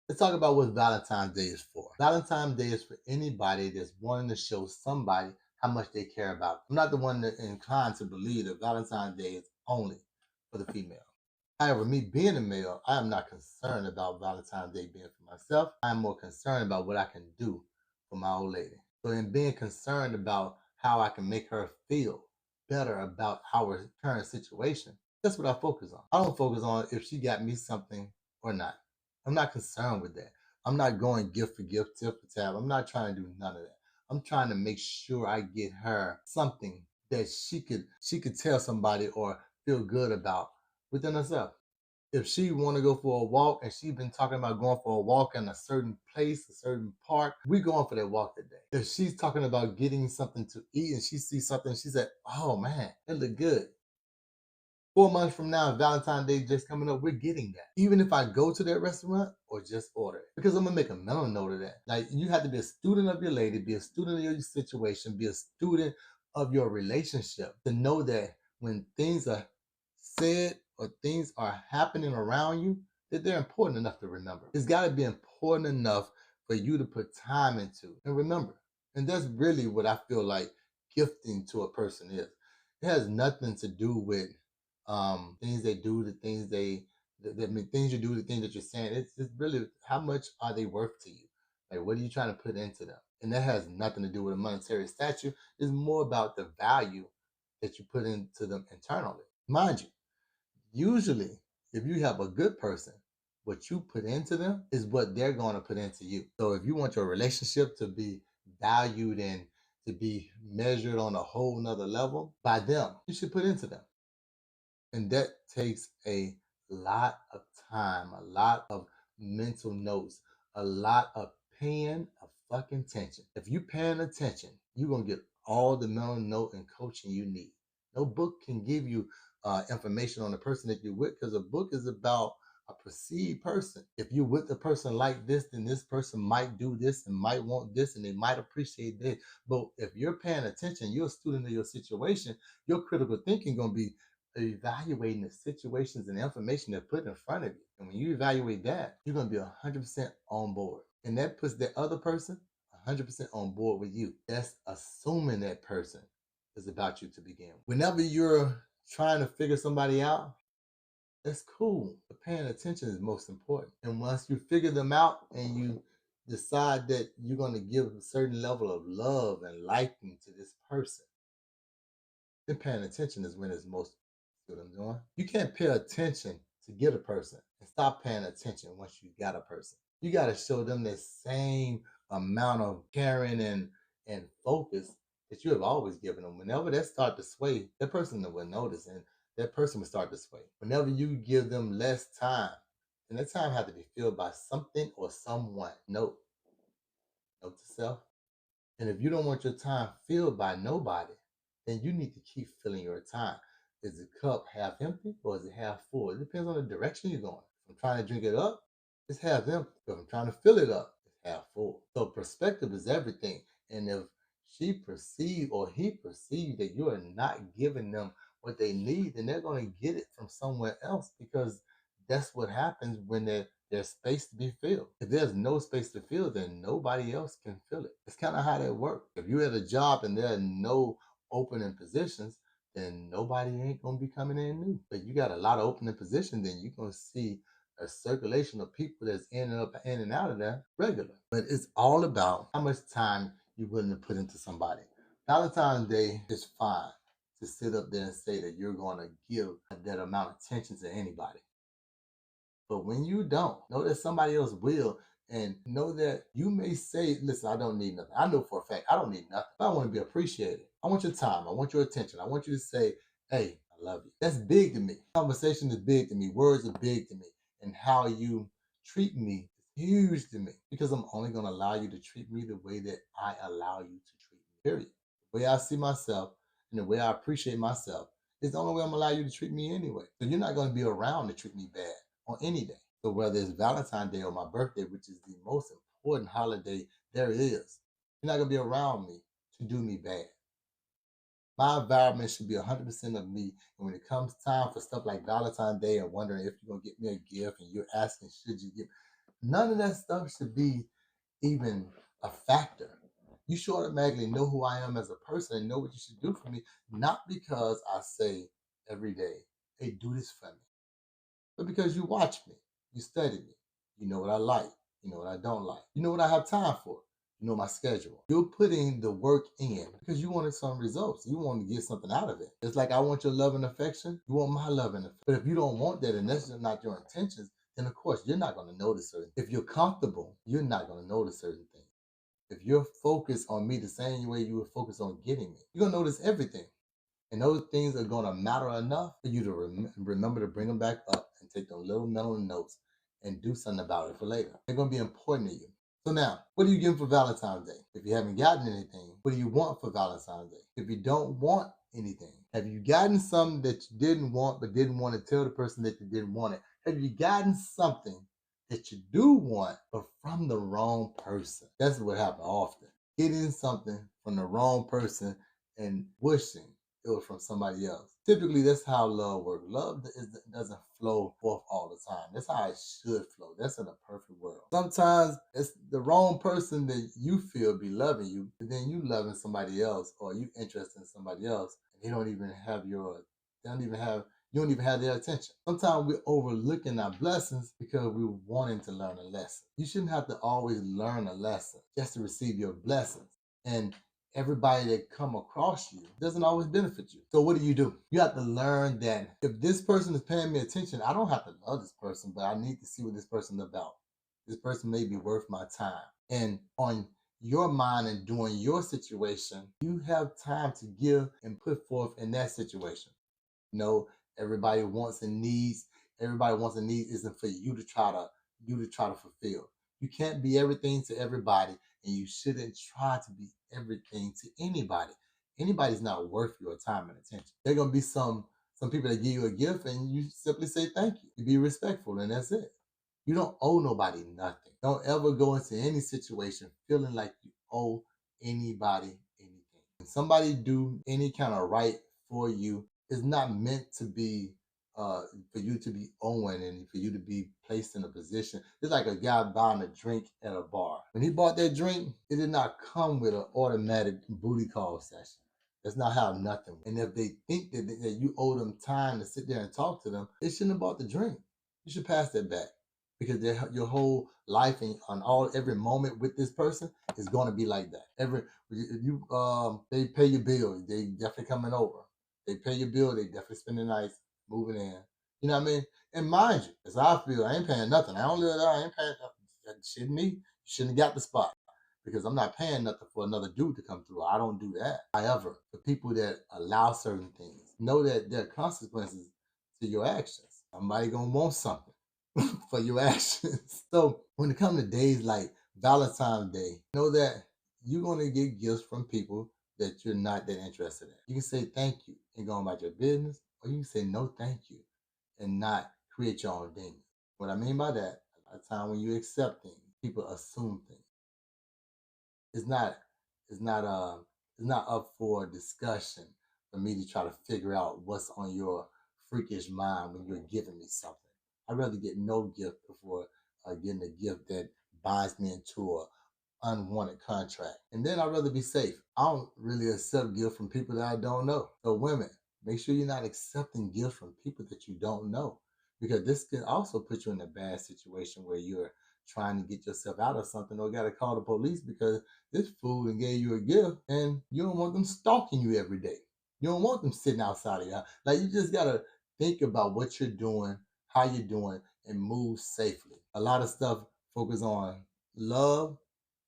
Let's talk about what Valentine's Day is for. Valentine's Day is for anybody that's wanting to show somebody how much they care about. I'm not the one that inclined to believe that Valentine's Day is only for the female. However, me being a male, I am not concerned about Valentine's Day being for myself. I am more concerned about what I can do for my old lady. So, in being concerned about how I can make her feel better about our current situation, that's what I focus on. I don't focus on if she got me something or not. I'm not concerned with that. I'm not going gift for gift, tip for tab. I'm not trying to do none of that. I'm trying to make sure I get her something that she could tell somebody or feel good about within herself. If she want to go for a walk and she's been talking about going for a walk in a certain place, a certain park, we going for that walk today. If she's talking about getting something to eat and she sees something, she said, "Oh man, it look good." 4 months from now, Valentine's Day just coming up, we're getting that. Even if I go to that restaurant or just order it. Because I'm gonna make a mental note of that. Like you have to be a student of your lady, be a student of your situation, be a student of your relationship to know that when things are said or things are happening around you, that they're important enough to remember. It's gotta be important enough for you to put time into and remember. And that's really what I feel like gifting to a person is. It has nothing to do with things they do, the things I mean, things you do, the things that you're saying. It's really how much are they worth to you? Like, what are you trying to put into them? And that has nothing to do with a monetary statue. It's more about the value that you put into them internally. Mind you, usually, if you have a good person, what you put into them is what they're going to put into you. So if you want your relationship to be valued and to be measured on a whole nother level by them, you should put into them. And that takes a lot of time, a lot of mental notes, a lot of paying a fucking attention. If you paying attention, you're gonna get all the mental note and coaching you need. No book can give you information on the person that you're with because a book is about a perceived person. If you're with a person like this, then this person might do this and might want this and they might appreciate this. But if you're paying attention, you're a student of your situation, your critical thinking gonna be evaluating the situations and the information they're put in front of you. And when you evaluate that, you're going to be 100% on board. And that puts the other person 100% on board with you. That's assuming that person is about you to begin with. Whenever you're trying to figure somebody out, that's cool. But paying attention is most important. And once you figure them out and you decide that you're going to give a certain level of love and liking to this person, then paying attention is when it's most. See what I'm doing? You can't pay attention to get a person and stop paying attention once you got a person. You got to show them the same amount of caring and focus that you have always given them. Whenever they start to sway, that person will notice and that person will start to sway. Whenever you give them less time, and that time has to be filled by something or someone. Note to self. And if you don't want your time filled by nobody, then you need to keep filling your time. Is the cup half empty or is it half full? It depends on the direction you're going. If I'm trying to drink it up, it's half empty. If I'm trying to fill it up, it's half full. So perspective is everything. And if she perceive or he perceive that you are not giving them what they need, then they're going to get it from somewhere else because that's what happens when there's space to be filled. If there's no space to fill, then nobody else can fill it. It's kind of how that works. If you're at a job and there are no opening positions, then nobody ain't gonna be coming in new. But you got a lot of opening positions, then you're gonna see a circulation of people that's in and out of there regular. But it's all about how much time you're willing to put into somebody. Valentine's Day is fine to sit up there and say that you're gonna give that amount of attention to anybody. But when you don't, know that somebody else will, and know that you may say, listen, I don't need nothing. I know for a fact I don't need nothing. But I want to be appreciated. I want your time. I want your attention. I want you to say, hey, I love you. That's big to me. Conversation is big to me. Words are big to me. And how you treat me is huge to me because I'm only going to allow you to treat me the way that I allow you to treat me, period. The way I see myself and the way I appreciate myself is the only way I'm going to allow you to treat me anyway. So you're not going to be around to treat me bad on any day. So whether it's Valentine's Day or my birthday, which is the most important holiday there is, you're not gonna be around me to do me bad. My environment should be 100% of me. And when it comes time for stuff like Valentine's Day and wondering if you're gonna get me a gift and you're asking, should you give? None of that stuff should be even a factor. You should automatically know who I am as a person and know what you should do for me, not because I say every day, hey, do this for me, but because you watch me, you study me, you know what I like, you know what I don't like, you know what I have time for, you know my schedule. You're putting the work in because you wanted some results. You want to get something out of it. It's like I want your love and affection. You want my love and affection. But if you don't want that and that's just not your intentions, then of course you're not going to notice certain. If you're comfortable, you're not going to notice certain things. If you're focused on me the same way you would focus on getting me, you're going to notice everything. And those things are going to matter enough for you to remember to bring them back up and take those little mental notes and do something about it for later. They're going to be important to you. So now, what are you getting for Valentine's Day? If you haven't gotten anything, what do you want for Valentine's Day? If you don't want anything, have you gotten something that you didn't want but didn't want to tell the person that you didn't want it? Have you gotten something that you do want but from the wrong person? That's what happens often. Getting something from the wrong person and wishing it was from somebody else. Typically, that's how love works. Love doesn't flow forth all the time. That's how it should flow. That's in a perfect world. Sometimes it's the wrong person that you feel be loving you, but then you loving somebody else or you interested in somebody else, and they don't even have you don't even have their attention. Sometimes we're overlooking our blessings because we're wanting to learn a lesson. You shouldn't have to always learn a lesson just to receive your blessings. And everybody that come across you doesn't always benefit you. So what do? You have to learn that if this person is paying me attention, I don't have to love this person, but I need to see what this person is about. This person may be worth my time. And on your mind and during your situation, you have time to give and put forth in that situation. No, everybody wants and needs. Everybody wants and needs isn't for you to try to fulfill. You can't be everything to everybody, and you shouldn't try to be everything to anybody. Anybody's not worth your time and attention. There are gonna be some people that give you a gift, and you simply say thank you. You be respectful, and that's it. You don't owe nobody nothing. Don't ever go into any situation feeling like you owe anybody anything. When somebody do any kind of right for you, it's not meant to be for you to be owing and for you to be placed in a position. It's like a guy buying a drink at a bar. When he bought that drink, it did not come with an automatic booty call session. That's not how nothing. And if they think that you owe them time to sit there and talk to them, they shouldn't have bought the drink. You should pass that back because your whole life and on every moment with this person is going to be like that. They pay your bill, they definitely coming over. They pay your bill, they definitely spend the night moving in. You know what I mean? And mind you, as I feel, I ain't paying nothing. I don't live there. I ain't paying nothing. Shouldn't me? You shouldn't have got the spot because I'm not paying nothing for another dude to come through. I don't do that. However, the people that allow certain things know that there are consequences to your actions. Somebody gonna want something for your actions. So when it comes to days like Valentine's Day, know that you're gonna get gifts from people that you're not that interested in. You can say thank you and go about your business, or you can say no thank you and not create your own demons. What I mean by that, a lot of time when you accept things, people assume things. It's not it's not uh it's not up for discussion for me to try to figure out what's on your freakish mind when you're giving me something. I'd rather get no gift before getting a gift that binds me into a unwanted contract. And then I'd rather be safe. I don't really accept gifts from people that I don't know. So women, make sure you're not accepting gifts from people that you don't know. Because this can also put you in a bad situation where you're trying to get yourself out of something or got to call the police because this fool and gave you a gift and you don't want them stalking you every day. You don't want them sitting outside of you. Like you just gotta think about what you're doing, how you're doing, and move safely. A lot of stuff focus on love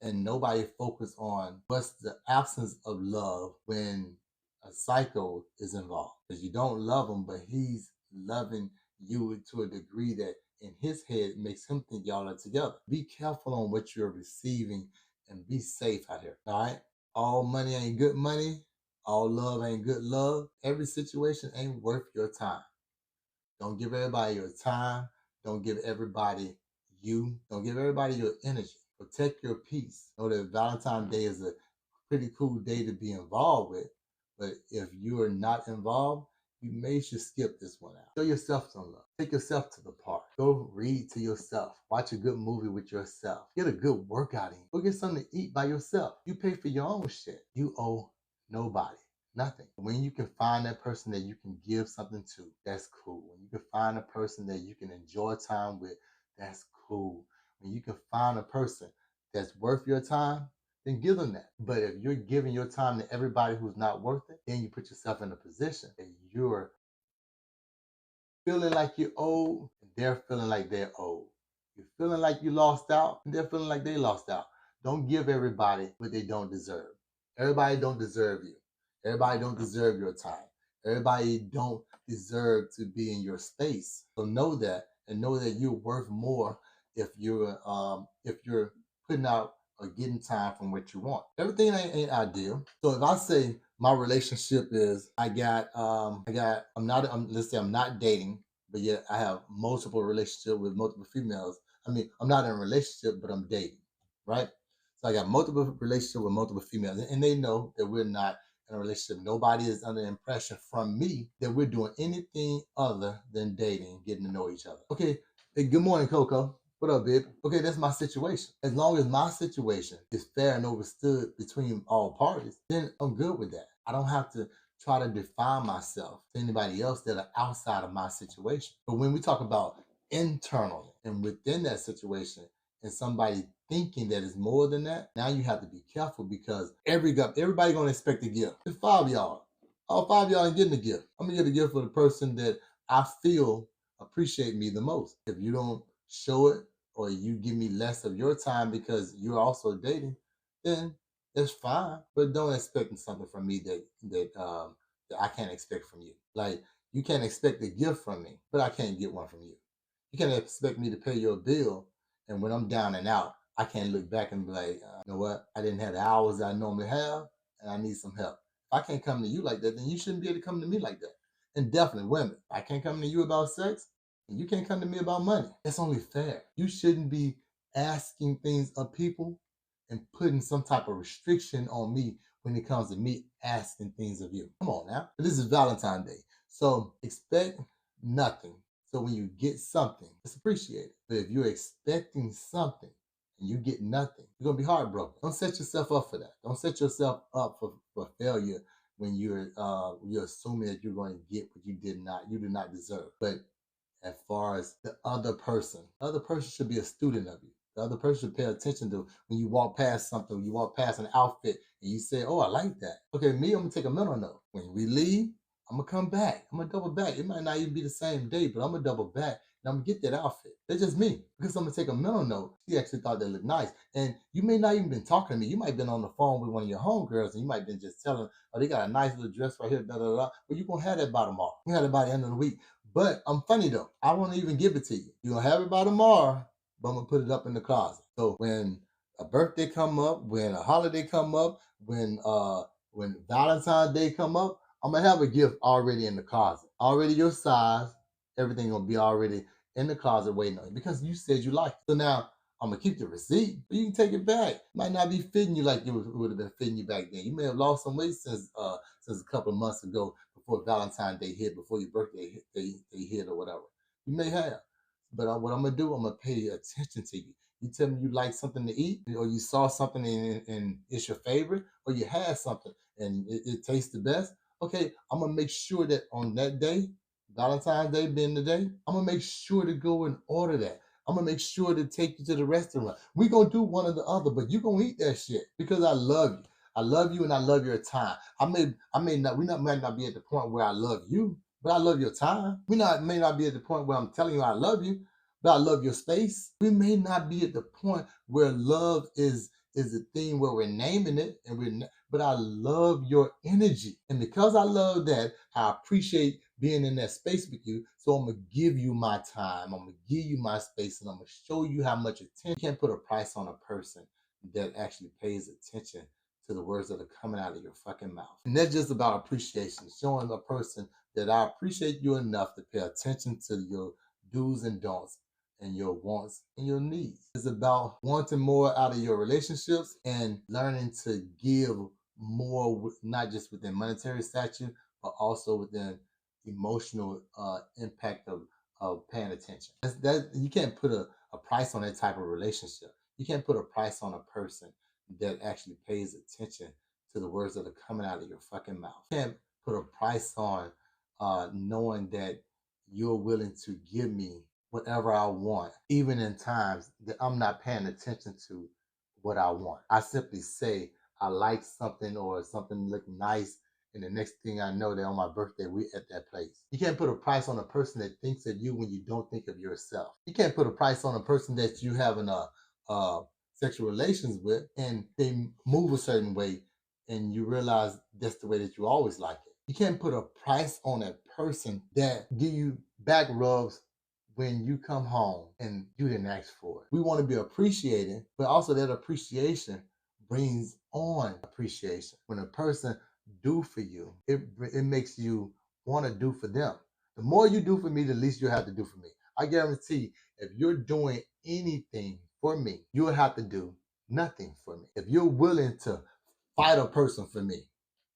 and nobody focus on what's the absence of love when a psycho is involved. Because you don't love him, but he's loving you to a degree that in his head makes him think y'all are together. Be careful on what you're receiving and be safe out here. All right. All money ain't good money. All love ain't good love. Every situation ain't worth your time. Don't give everybody your time. Don't give everybody you. Don't give everybody your energy. Protect your peace. Know that Valentine's Day is a pretty cool day to be involved with. But if you are not involved, You may should skip this one out. Show yourself some love. Take yourself to the park. Go read to yourself. Watch a good movie with yourself. Get a good workout in. Go get something to eat by yourself. You pay for your own shit. You owe nobody nothing. When you can find that person that you can give something to, that's cool. When you can find a person that you can enjoy time with, that's cool. When you can find a person that's worth your time, then give them that. But if you're giving your time to everybody who's not worth it, then you put yourself in a position that you're feeling like you're old, and they're feeling like they're old. You're feeling like you lost out, and they're feeling like they lost out. Don't give everybody what they don't deserve. Everybody don't deserve you. Everybody don't deserve your time. Everybody don't deserve to be in your space. So know that, and know that you're worth more if you're putting out or getting time from what you want. Everything ain't ideal. So if I say my relationship is let's say I'm not dating, but yet I have multiple relationships with multiple females. I mean, I'm not in a relationship, but I'm dating, right? So I got multiple relationships with multiple females, and they know that we're not in a relationship. Nobody is under the impression from me that we're doing anything other than dating, getting to know each other. Okay, hey, good morning, Coco. What up, babe? Okay, that's my situation. As long as my situation is fair and understood between all parties, then I'm good with that. I don't have to try to define myself to anybody else that are outside of my situation. But when we talk about internally and within that situation, and somebody thinking that it's more than that, now you have to be careful because everybody gonna expect a gift. There's five of y'all. All five of y'all ain't getting a gift. I'm gonna get a gift for the person that I feel appreciate me the most. If you don't show it or you give me less of your time because you're also dating, then that's fine. But don't expect something from me that I can't expect from you. Like you can't expect a gift from me, but I can't get one from you. You can't expect me to pay your bill, and when I'm down and out, I can't look back and be like, you know what? I didn't have the hours that I normally have, and I need some help. If I can't come to you like that, then you shouldn't be able to come to me like that. And definitely women, I can't come to you about sex, and you can't come to me about money. That's only fair. You shouldn't be asking things of people and putting some type of restriction on me when it comes to me asking things of you. Come on now. This is Valentine Day. So expect nothing. So when you get something, it's appreciated. But if you're expecting something and you get nothing, you're gonna be heartbroken. Don't set yourself up for that. Don't set yourself up for failure when you're assuming that you're going to get what you do not deserve. But as far as the other person should be a student of you. The other person should pay attention to when you walk past something, you walk past an outfit, and you say, "Oh, I like that." Okay, me, I'm gonna take a mental note. When we leave, I'm gonna come back. I'm gonna double back. It might not even be the same day, but I'm gonna double back and I'm gonna get that outfit. That's just me because I'm gonna take a mental note. She actually thought that looked nice, and you may not even been talking to me. You might have been on the phone with one of your homegirls, and you might have been just telling, "Oh, they got a nice little dress right here." Da da da. But you gonna have that by tomorrow. You have it by the end of the week. But I'm funny though. I won't even give it to you. You're gonna have it by tomorrow, but I'm gonna put it up in the closet. So when a birthday come up, when a holiday come up, when Valentine's Day come up, I'm gonna have a gift already in the closet. Already your size, everything gonna be already in the closet waiting on you because you said you liked it. So now I'm gonna keep the receipt, but you can take it back. Might not be fitting you like it would have been fitting you back then. You may have lost some weight since a couple of months ago before Valentine's Day hit, before your birthday hit, they hit or whatever. You may have. But what I'm gonna do, I'm gonna pay attention to you. You tell me you like something to eat, or you saw something and it's your favorite, or you had something and it tastes the best. Okay, I'm gonna make sure that on that day, Valentine's Day being the day, I'm gonna make sure to go and order that. I'm gonna make sure to take you to the restaurant. We gonna do one or the other, but you gonna eat that shit because I love you. I love you and I love your time. Might not be at the point where I love you, but I love your time. May not be at the point where I'm telling you I love you, but I love your space. We may not be at the point where love is the thing where we're naming it but I love your energy. And because I love that, I appreciate being in that space with you. So I'm gonna give you my time. I'm gonna give you my space and I'm gonna show you how much attention. You can't put a price on a person that actually pays attention to the words that are coming out of your fucking mouth. And that's just about appreciation, showing a person that I appreciate you enough to pay attention to your do's and don'ts and your wants and your needs. It's about wanting more out of your relationships and learning to give more, not just within monetary stature, but also within emotional impact of paying attention. That you can't put a price on that type of relationship. You can't put a price on a person that actually pays attention to the words that are coming out of your fucking mouth. You can't put a price on knowing that you're willing to give me whatever I want, even in times that I'm not paying attention to what I want. I simply say I like something or something look nice, and the next thing I know, they're on my birthday, we at that place. You can't put a price on a person that thinks of you when you don't think of yourself. You can't put a price on a person that you having sexual relations with, and they move a certain way, and you realize that's the way that you always like it. You can't put a price on a person that give you back rubs when you come home and you didn't ask for it. We want to be appreciated, but also that appreciation brings on appreciation. When a person do for you, it makes you want to do for them. The more you do for me, the least you have to do for me. I guarantee if you're doing anything for me, you'll have to do nothing for me. If you're willing to fight a person for me,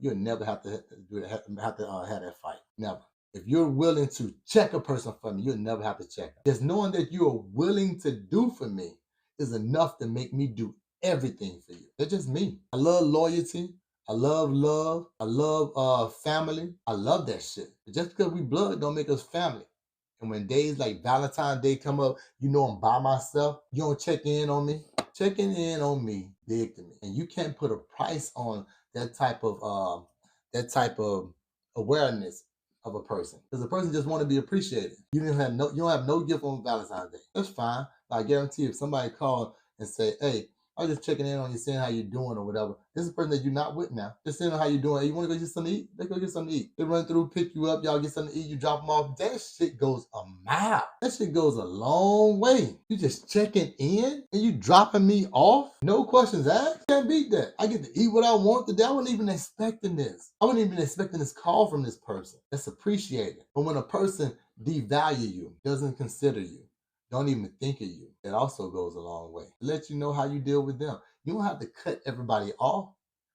you'll never have to do that, have that fight. Never. If you're willing to check a person for me, you'll never have to check them. Just knowing that you are willing to do for me is enough to make me do everything for you. That's just me. I love loyalty. I love love. I love family. I love that shit. But just because we blood don't make us family. And when days like Valentine Day come up, you know I'm by myself. You don't check in on me. Checking in on me big to me. And you can't put a price on that type of awareness of a person, because a person just want to be appreciated. You don't have no gift on Valentine's Day. That's fine. I guarantee if somebody called and say, "Hey, I was just checking in on you, saying how you doing or whatever," this is a person that you're not with now. Just saying how you doing. Hey, you want to go get something to eat? Let's go get something to eat. They run through, pick you up, y'all get something to eat. You drop them off. That shit goes a mile. That shit goes a long way. You just checking in and you dropping me off. No questions asked. Can't beat that. I get to eat what I want today. I wasn't even expecting this. I wasn't even expecting this call from this person. That's appreciated. But when a person devalue you, doesn't consider you, don't even think of you, it also goes a long way. It lets you know how you deal with them. You don't have to cut everybody off,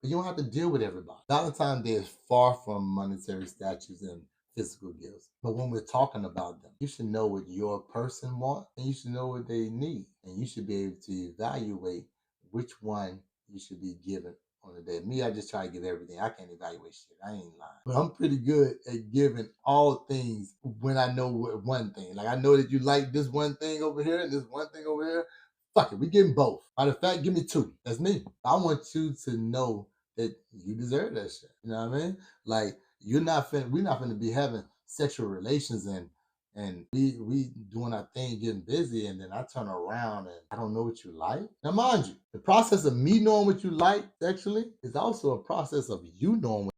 but you don't have to deal with everybody. Valentine's Day is far from monetary statues and physical gifts. But when we're talking about them, you should know what your person wants and you should know what they need. And you should be able to evaluate which one you should be given on the day. Me, I just try to give everything. I can't evaluate shit. I ain't lying. But I'm pretty good at giving all things when I know one thing. Like I know that you like this one thing over here and this one thing over here. Fuck it, we getting both. Matter of fact, give me two. That's me. I want you to know that you deserve that shit. You know what I mean? Like we're not finna be having sexual relations and we doing our thing, getting busy, and then I turn around and I don't know what you like. Now, mind you, the process of me knowing what you like sexually is also a process of you knowing what